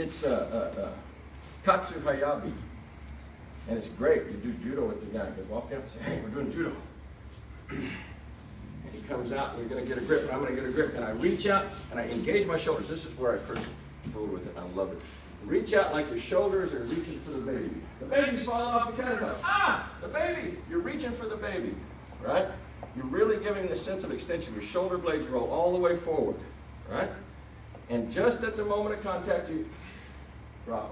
It's Katsu Hayabi. And it's great. You do judo with the guy. You walk out and say, hey, we're doing judo. And he comes out and you're going to get a grip, and I'm going to get a grip. And I reach out and I engage my shoulders. This is where I first fooled with it. I love it. Reach out like your shoulders are reaching for the baby. The baby's falling off the counter. Ah, the baby. You're reaching for the baby, right? You're really giving this sense of extension. Your shoulder blades roll all the way forward, right? And just at the moment of contact, you drop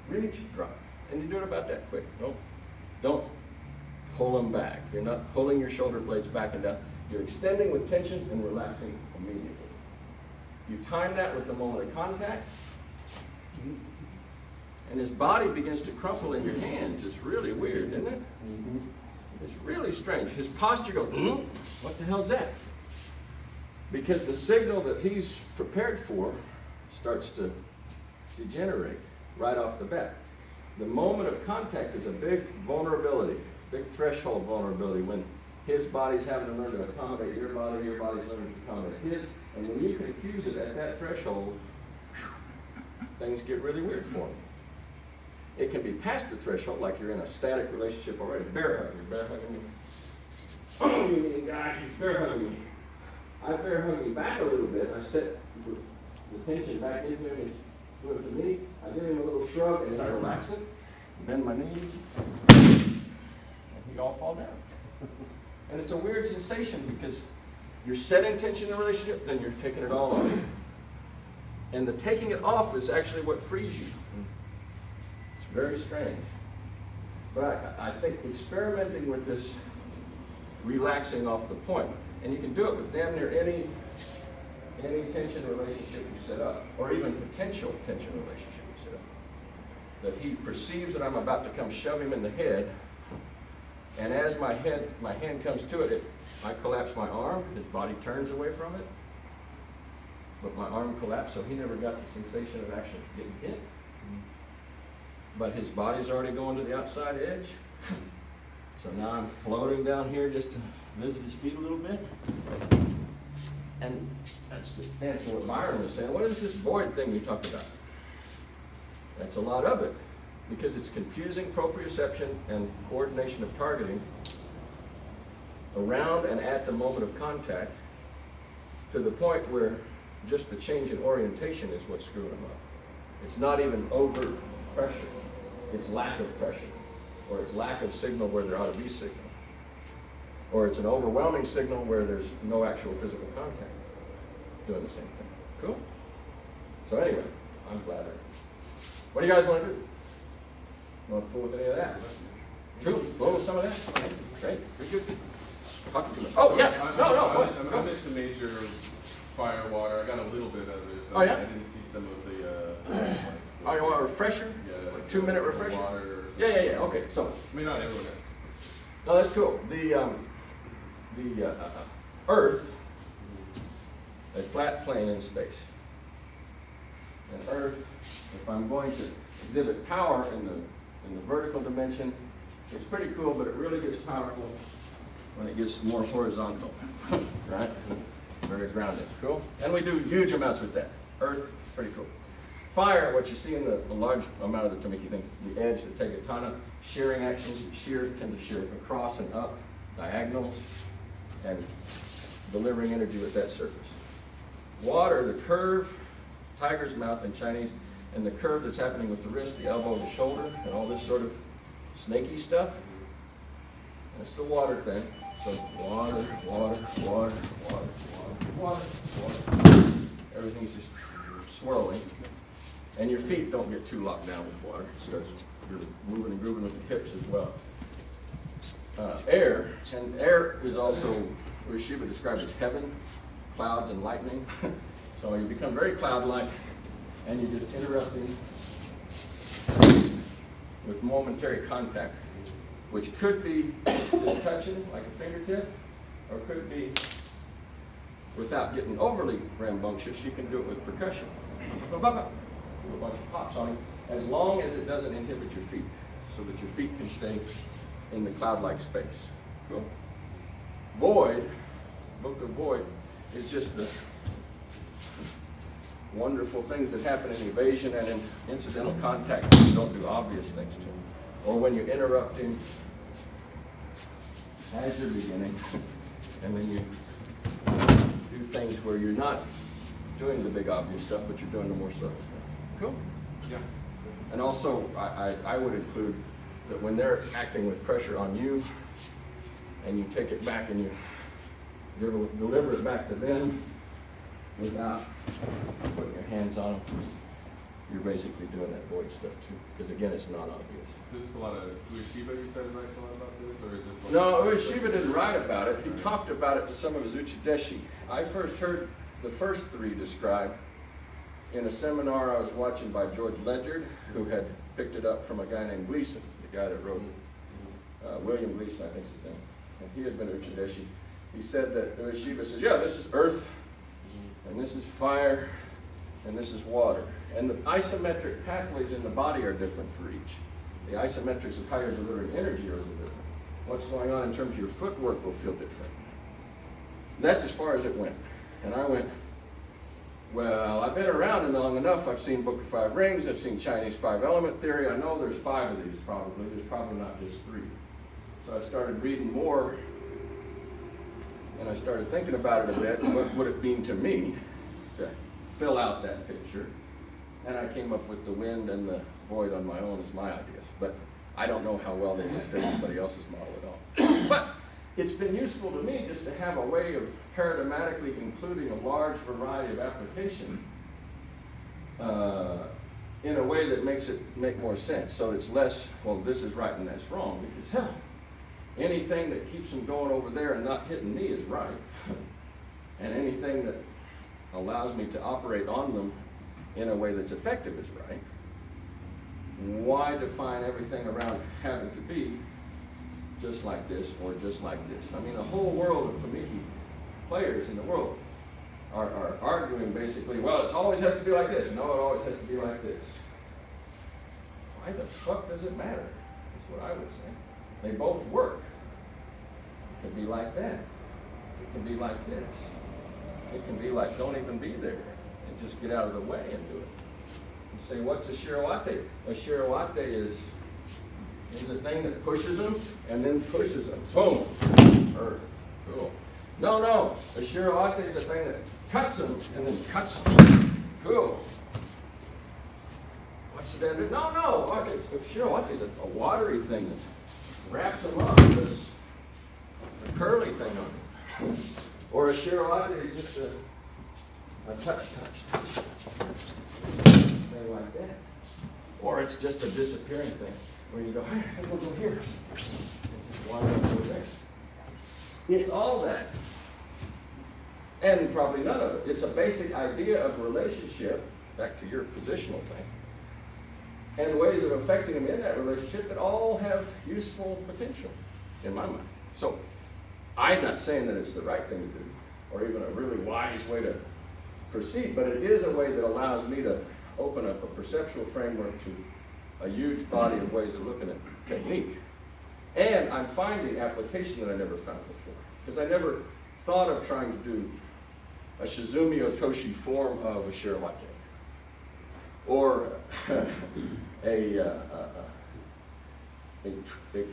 them. Reach, drop. And you do it about that quick. Don't pull them back. You're not pulling your shoulder blades back and down. You're extending with tension and relaxing immediately. You time that with the moment of contact, and his body begins to crumple in your hands. It's really weird, isn't it? It's really strange. His posture goes, what the hell's that? Because the signal that he's prepared for starts to degenerate right off the bat. The moment of contact is a big vulnerability, big threshold vulnerability when his body's having to learn to accommodate your body's learning to accommodate his. And when you confuse it at that threshold, things get really weird for him. It can be past the threshold, like you're in a static relationship already. Bear hug. You're bear hugging me. Oh, you mean guy, he's bear hugging me. I bear hug him back a little bit. I set the tension back into him. He's doing it to me. I give him a little shrug as I relax it, bend my knees, and he'd all fall down. And it's a weird sensation because you're setting tension in a relationship, then you're taking it all off. And the taking it off is actually what frees you. It's very strange. But I think experimenting with this relaxing off the point, and you can do it with damn near any tension relationship you set up, or even potential tension relationship you set up. That he perceives that I'm about to come shove him in the head, and as my hand comes to it, I collapse my arm, his body turns away from it, but my arm collapsed, so he never got the sensation of actually getting hit. But his body's already going to the outside edge. So now I'm floating down here just to visit his feet a little bit. And that's the answer what Byron was saying. What is this void thing you talked about? That's a lot of it, because it's confusing proprioception and coordination of targeting around and at the moment of contact to the point where just the change in orientation is what's screwing them up. It's not even overt pressure. It's lack of pressure, or it's lack of signal where there ought to be signal, or it's an overwhelming signal where there's no actual physical contact doing the same thing. Cool? So anyway, I'm glad. What do you guys want to do? Want to fool with any of that? Cool. Fool with some of that? Okay. Great. Very good. Talking to me. Oh, yeah. I missed the major fire, water. I got a little bit of it. Oh, yeah? I didn't see some of the... Oh, you want a refresher? Yeah. Like 2-minute refresher? Water. Yeah. Okay. So. I mean, not everyone. No, that's cool. The Earth, a flat plane in space. And Earth, if I'm going to exhibit power in the vertical dimension, it's pretty cool, but it really gets powerful when it gets more horizontal, right? Very grounded. Cool? And we do huge amounts with that. Earth, pretty cool. Fire, what you see in the large amount of the Tamiki thing, the edge, the tegatana, shearing actions, tend to shear across and up, diagonals, and delivering energy with that surface. Water, the curve, tiger's mouth in Chinese, and the curve that's happening with the wrist, the elbow, the shoulder, and all this sort of snaky stuff. And it's the water thing. So water. Everything's just swirling. And your feet don't get too locked down with water. It starts really moving and grooving with the hips as well. Air, and air is also what Shiva described as heaven, clouds and lightning. So you become very cloud-like, and you're just interrupting with momentary contact, which could be just touching like a fingertip, or could be without getting overly rambunctious. You can do it with percussion. Do a bunch of pops on it, as long as it doesn't inhibit your feet, so that your feet can stay in the cloud-like space. Cool. Void, Book of Void, is just the wonderful things that happen in evasion and in incidental contact that you don't do obvious things to. Or when you interrupt him as you're beginning, and then you do things where you're not doing the big obvious stuff, but you're doing the more subtle stuff. Cool? Yeah. And also, I would include that when they're acting with pressure on you, and you take it back and you deliver it back to them without putting your hands on them, you're basically doing that void stuff too. Because again, it's not obvious. So just a lot of Ueshiba, you said, writes a lot about this, or is this like... No, Ueshiba didn't write about it. He talked about it to some of his uchideshi. I first heard the first three described in a seminar I was watching by George Ledyard, who had picked it up from a guy named Gleason, the guy that wrote William Gleason, I think is his name. And he had been uchideshi. He said that Ueshiba says, yeah, this is earth, and this is fire, and this is water. And the isometric pathways in the body are different for each. The isometrics of how you're delivering energy are a little different. What's going on in terms of your footwork will feel different. That's as far as it went. And I went, well, I've been around it long enough. I've seen Book of Five Rings. I've seen Chinese five-element theory. I know there's 5 of these probably. There's probably not just 3. So I started reading more, and I started thinking about it a bit. What would it mean to me to fill out that picture? And I came up with the wind and the void on my own as my ideas. But I don't know how well they would fit anybody else's model at all. But it's been useful to me just to have a way of paradigmatically including a large variety of applications in a way that makes it make more sense. So it's less, well, this is right and that's wrong, because hell, anything that keeps them going over there and not hitting me is right. And anything that allows me to operate on them in a way that's effective is right. Why define everything around having to be just like this or just like this? I mean, a whole world of Kamiki players in the world are arguing basically, well, it always has to be like this. No, it always has to be like this. Why the fuck does it matter? That's what I would say. They both work. It can be like that. It can be like this. It can be like, don't even be there and just get out of the way and do it. You say, what's a shirawate? A shirawate is the thing that pushes them and then pushes them. Boom. Earth. Cool. No. A shirawate is the thing that cuts them and then cuts them. Cool. What's that? No. A shirawate is a watery thing that wraps them up. There's a curly thing on it. Or a shirawate is just a touch. Thing like that. Or it's just a disappearing thing where you go, I think we'll go here. And just wind up over there. It's all that. And probably none of it. It's a basic idea of relationship, back to your positional thing, and ways of affecting them in that relationship that all have useful potential, in my mind. So, I'm not saying that it's the right thing to do, or even a really wise way to proceed, but it is a way that allows me to open up a perceptual framework to a huge body of ways of looking at technique. And I'm finding application that I never found before. Because I never thought of trying to do a Shizumi Otoshi form of a shirawate. Or a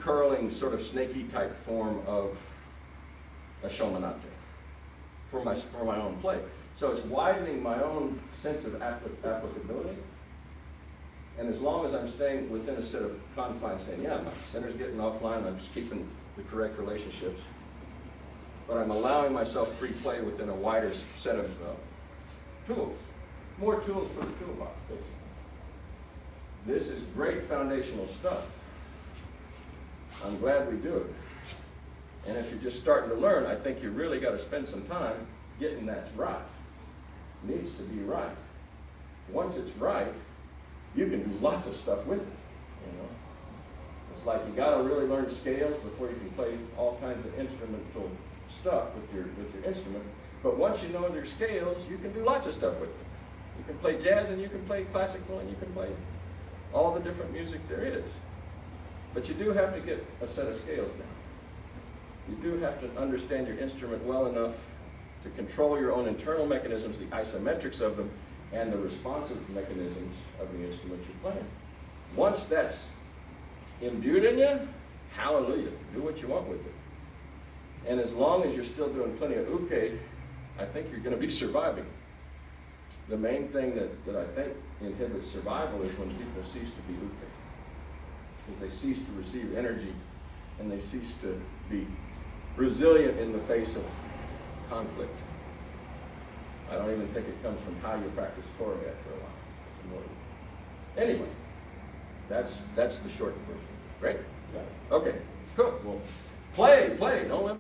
curling, sort of snaky type form of a shomanate for my own play. So it's widening my own sense of applicability. And as long as I'm staying within a set of confines, saying, yeah, my center's getting offline, I'm just keeping the correct relationships. But I'm allowing myself free play within a wider set of tools. More tools for the toolbox, basically. This is great foundational stuff. I'm glad we do it. And if you're just starting to learn, I think you really got to spend some time getting that right. It needs to be right. Once it's right, you can do lots of stuff with it. You know, it's like you got to really learn scales before you can play all kinds of instrumental stuff with your instrument. But once you know your scales, you can do lots of stuff with it. You can play jazz and you can play classical and you can play all the different music there is. But you do have to get a set of scales down. You do have to understand your instrument well enough to control your own internal mechanisms, the isometrics of them, and the responsive mechanisms of the instrument you're playing. Once that's imbued in you, hallelujah, do what you want with it. And as long as you're still doing plenty of uke, I think you're going to be surviving. The main thing that I think inhibits survival is when people cease to be uke. Because they cease to receive energy and they cease to be resilient in the face of conflict. I don't even think it comes from how you practice Torah after a while. Anyway, that's the short version. Right? Yeah. Okay, cool. Well, play, don't let